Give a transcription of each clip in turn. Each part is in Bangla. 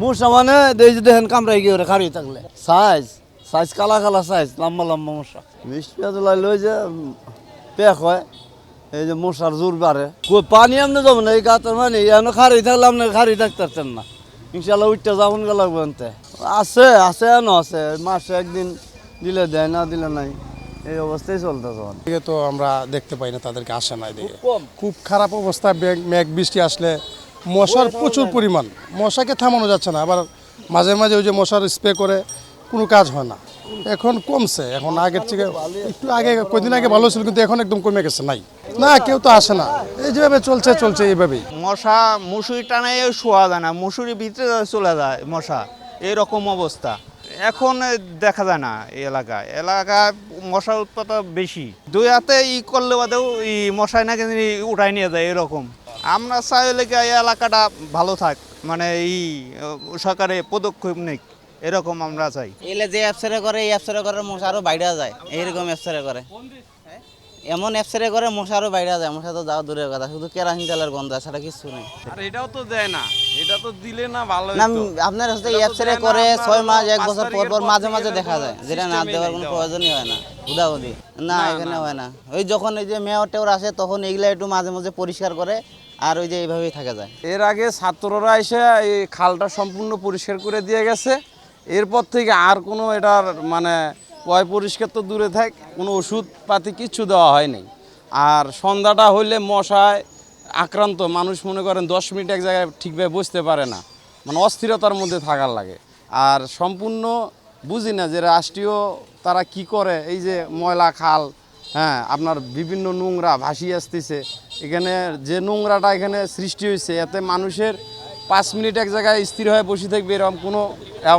মশা মানে এই যে দেখেন কামড়াই গিয়ে খাড়ি থাকলে সাইজ সাইজ কালা কালা সাইজ লম্বা লম্বা মশা বিষ পেঁয়াজ লাইলে ওই যে পেক হয় এই যে মশার জোর বাড়ে পানি এমনি যাবো না এই গাতের মানে এমন খাড়ি থাকলে আপনার খাড়ি থাকতেন না ইনশাল্লাহ উঠতে যাবন গেল আনতে আছে আছে এনো আছে মাসে একদিন দিলে দেয় না দিলে নাই এই অবস্থায় চলতেছে এদিকে তো আমরা দেখতে পাই না তাদেরকে আসে না এদিকে কম খুব খারাপ অবস্থা মেঘ বৃষ্টি আসলে মশার প্রচুর পরিমাণ মশাকে থামানো যাচ্ছে না আবার মাঝে মাঝে ওই যে মশার স্প্রে করে কোনো কাজ হয় না এখন কমছে এখন আগের থেকে একটু আগে কদিন আগে ভালো ছিল কিন্তু এখন একদম কমে গেছে নাই না কেউ তো আসে না এই যেভাবে চলছে এইভাবেই মশা মুসুরি টানায় শোয়া যায় না মুসুরির ভিতরে চলে যায় মশা এরকম অবস্থা এখন দেখা যায় না এই এলাকায় মশার উৎপাদন বেশি দুই হাতে করলে বাদেও মশাই নাকি উঠাই নিয়ে যায় এরকম আমরা চাই এই এলাকাটা ভালো থাক মানে সরকারে পদক্ষেপ নিক এরকম আমরা চাই এলে যে অ্যাপসারে করে এই অ্যাপসারে করে মশা আরও বাইরে যায় এইরকম অ্যাপসারে করে এমন অ্যাপসারে করে মশা আরও বাইরে যায় মশা তো যাওয়া দূরের কথা শুধু কেরাসিন তেলের গন্ধ ছাড়া কিছু নেই আর এটাও তো দেয় না এটা তো দিলে না ভালো না আপনার হচ্ছে এই অ্যাপসারে করে 6 মাস 1 বছর পর পর মাঝে মাঝে দেখা যায় যেটা না দেওয়ার কোনো প্রয়োজনই হয় না হুদাহুদি না এখানে হয় না ওই যখন এই যে মেয়র টেওর আসে তখন এইগুলা একটু মাঝে মাঝে পরিষ্কার করে আর ওই যে এইভাবেই থাকা যায় এর আগে ছাত্ররা এসে এই খালটা সম্পূর্ণ পরিষ্কার করে দিয়ে গেছে এরপর থেকে আর কোনো এটার মানে পয় পরিষ্কার তো দূরে থাক কোনো ওষুধপাতি কিচ্ছু দেওয়া হয়নি আর সন্ধ্যাটা হইলে মশায় আক্রান্ত মানুষ মনে করেন 10 মিনিট এক জায়গায় ঠিকভাবে বসতে পারে না মানে অস্থিরতার মধ্যে থাকার লাগে আর সম্পূর্ণ বুঝি না যে রাষ্ট্রীয় তারা কি করে এই যে ময়লা খাল হ্যাঁ আপনার বিভিন্ন নোংরা ভাসিয়ে আসতেছে এখানে যে নোংরাটা এখানে সৃষ্টি হয়েছে এতে মানুষের 5 মিনিট এক জায়গায় স্থির হয়ে বসে থাকবে এরকম কোনো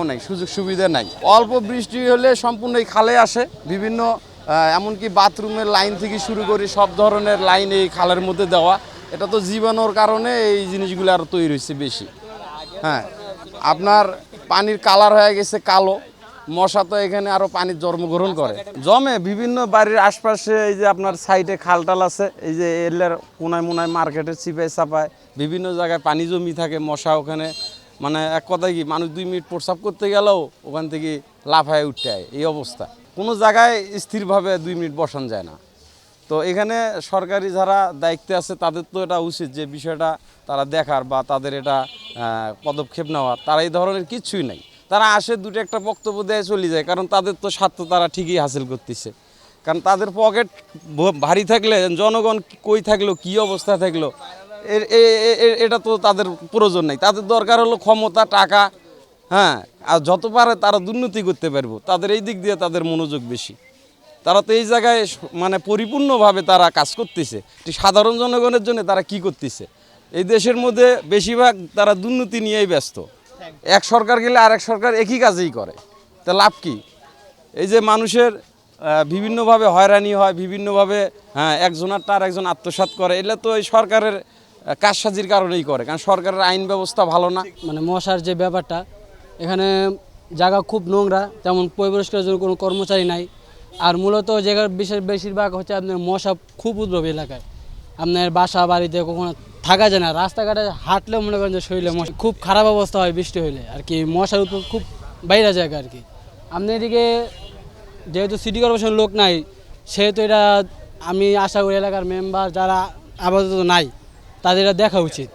নাই সুযোগ সুবিধা নাই অল্প বৃষ্টি হলে সম্পূর্ণ এই খালে আসে বিভিন্ন এমনকি বাথরুমের লাইন থেকে শুরু করে সব ধরনের লাইন এই খালের মধ্যে দেওয়া এটা তো জীবাণুর কারণে এই জিনিসগুলো আরও তৈরি হয়েছে বেশি হ্যাঁ আপনার পানির কালার হয়ে গেছে কালো মশা তো এখানে আরও পানির জন্মগ্রহণ করে জমে বিভিন্ন বাড়ির আশপাশে এই যে আপনার সাইডে খালটাল আছে এই যে এলের কোনায় মোনায় মার্কেটের চিপায় চাপায় বিভিন্ন জায়গায় পানি জমি থাকে মশা ওখানে মানে এক কথায় কি মানুষ 2 মিনিট প্রস্রাব করতে গেলেও ওখান থেকে লাফায় উঠতে হয় এই অবস্থা কোনো জায়গায় স্থিরভাবে 2 মিনিট বসানো যায় না তো এখানে সরকারি যারা দায়িত্বে আছে তাদের তো এটা উচিত যে বিষয়টা তারা দেখার বা তাদের এটা পদক্ষেপ নেওয়ার তারা এই ধরনের কিচ্ছুই নাই তারা আসে দুটো একটা বক্তব্য দেয় চলে যায় কারণ তাদের তো স্বার্থ তারা ঠিকই হাসিল করতেছে কারণ তাদের পকেট ভারী থাকলে জনগণ কই থাকলো কী অবস্থা থাকলো এটা তো তাদের প্রয়োজন নেই তাদের দরকার হলো ক্ষমতা টাকা হ্যাঁ আর যত পারে তারা দুর্নীতি করতে পারবো তাদের এই দিক দিয়ে তাদের মনোযোগ বেশি তারা তো এই জায়গায় মানে পরিপূর্ণভাবে তারা কাজ করতেছে সাধারণ জনগণের জন্য তারা কি করতেছে এই দেশের মধ্যে বেশিরভাগ তারা দুর্নীতি নিয়েই ব্যস্ত এক সরকার গেলে আরেক সরকার একই কাজেই করে তা লাভ কি এই যে মানুষের বিভিন্নভাবে হয়রানি হয় বিভিন্নভাবে হ্যাঁ একজনারটা আর একজন আত্মসাৎ করে এটা তো এই সরকারের কারসাজির কারণেই করে কারণ সরকারের আইন ব্যবস্থা ভালো না মানে মশার যে ব্যাপারটা এখানে জায়গা খুব নোংরা তেমন পরিষ্কারের জন্য কোনো কর্মচারী নাই আর মূলত জায়গার বেশিরভাগ হচ্ছে আপনার মশা খুব উদ্ভব এলাকায় আপনার বাসা বাড়িতে কখনো থাকা যায় না রাস্তাঘাটে হাঁটলেও মনে করেন যে শরীরে মশা খুব খারাপ অবস্থা হয় বৃষ্টি হইলে আর কি মশার উৎপাদ খুব বাইরে জায়গা আর কি আপনার এদিকে যেহেতু সিটি কর্পোরেশনের লোক নাই সেহেতু এটা আমি আশা করি এলাকার মেম্বার যারা আপাতত নাই তাদের এটা দেখা উচিত